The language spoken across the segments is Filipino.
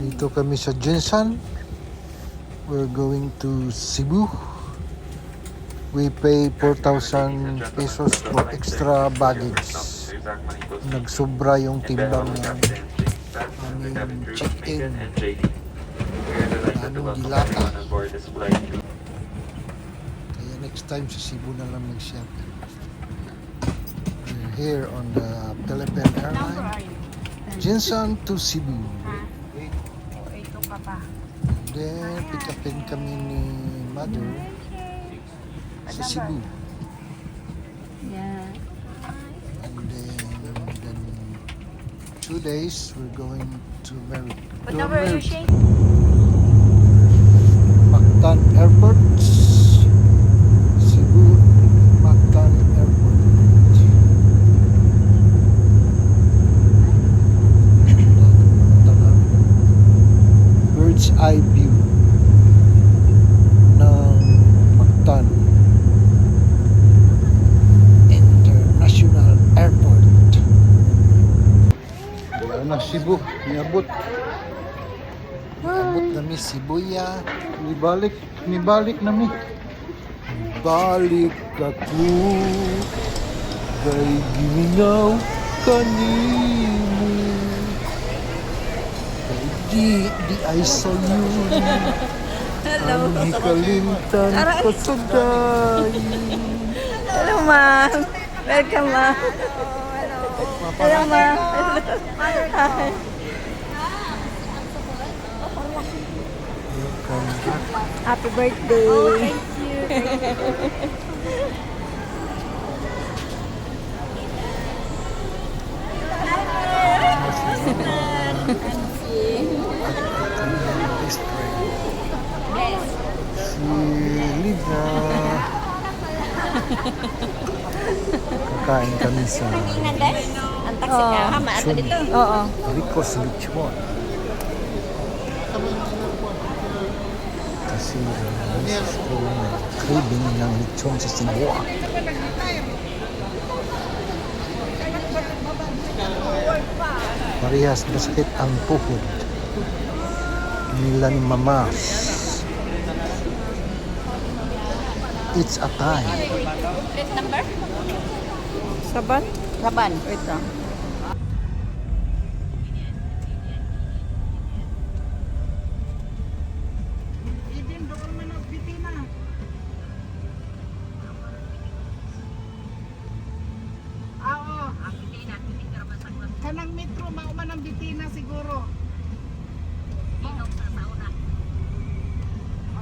Dito kami sa Jinsan. We're going to Cebu. We pay 4,000 pesos for extra baggage. Nagsobra yung timbang ng aming check-in. Anong dilata. Kaya next time sa Cebu na lang mag-shopping. We're here on the Philippine Airlines. Jinsan to Cebu. Ito ka pa. Then, pick upin kami ni Mother sa Cebu. Yeah. And then 2 days, we're going to Merrick. What number are you shaking? Mactan Airport. Cebu, Mactan Airport. Bird's eye view ng Mactan International Airport. Yan na Cebu, niabot. Niabot nami Cebuya. Nibalik nami. Balik ako kay ginaw kanimo. Kay di ay sayo. Hello. Ang hikalimtan ko sa dayo. Hello, ma'am. Welcome, ma'am. Hello, ma'am. Hi. Happy birthday. Oh, thank you. Si Lina. Kakain kami sa Ang taxi ka. Kama, ato dito. Oo. Ricos Lechon. Kasi misis ko craving ng lechon sa Cebu. Parehas masakit ang tuhod nila ni Mama. It's a time. Plate number? Saban? Laban. Wait lang. Kanang metro mauman ang bitina siguro.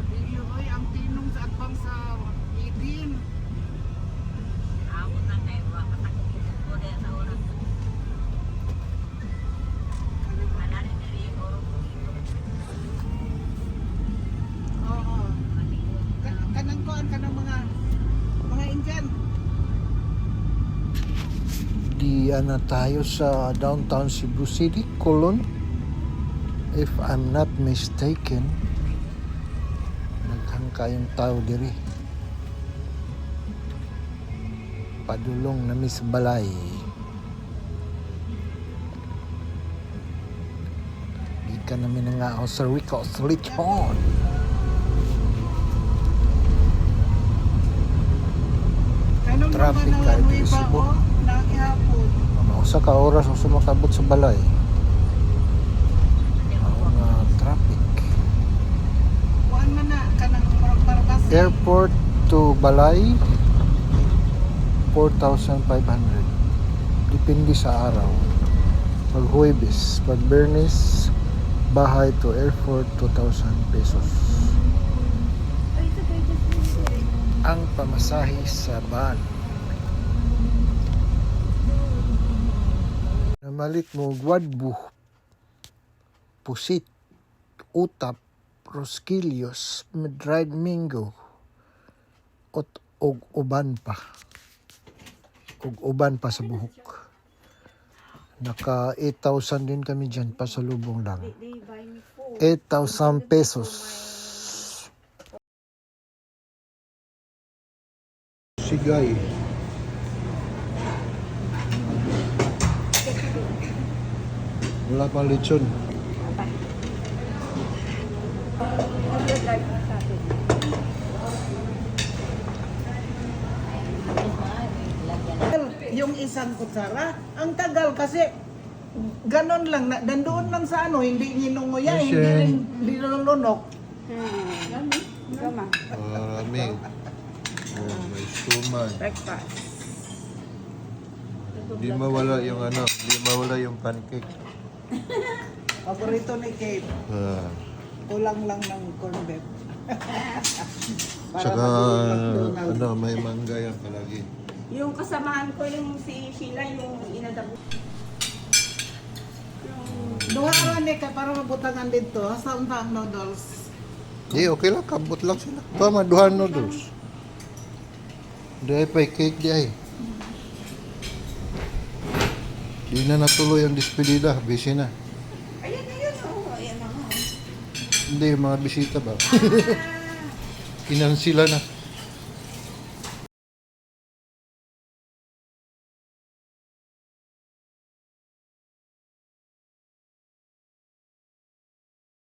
Adilyo oy ang tinong sa atbang sa Idin. Oo. Kanang kuan kanang mga Indian. Diyan na tayo sa downtown Cebu City, Colon. If I'm not mistaken, naghang kayong tao diri. Padulong na Miss Balay. Ika namin nga ako sa Ricos Lechon. Kanang Traffic mga kahit Nueva Cebu. o nakihapon. Usa ka oras o sumakabot sa balay. Ang traffic. Kuan man na kanang barbas. Airport to Balay, 4,500. Depende sa araw. Pag Huwebes, pag Bernes, bahay to airport, 2,000 pesos. Ang pamasahe sa van. Namalit mo Guadbu, Pusit, Utap, Rosquillos, dried mango, og uban pa. Og uban pa sa buhok. Naka 8,000 din kami dyan, pasalubong lang. 8,000 pesos. Sigay. Wala pang lechon. Yung isang kutsara, ang tagal kasi ganon lang, nandoon lang sa ano, hindi ninunguya, Yes, hindi eh. rin nilulunok. Maraming. Oh, may suman. Breakfast. Hindi mawala yung ano, hindi mawala yung pancake. Paborito ni Kate, Ah. kulang lang ng corned beef. Para Tsaka, mag-McDonald's. ano, may mangga yan palagi. Yung kasamahan ko, yung si Sheila, yung inadabo. Duha ra ni ka para mabutangan dito sa untang noodles. Di, okay lang, kabot lang sila. Tama, duhan noodles. Di ay pa cake di ay. Di na natuloy ang despedida, busy na. Ayan, oh. Ayan na nga. Hindi, mga bisita ba? Kinansila na.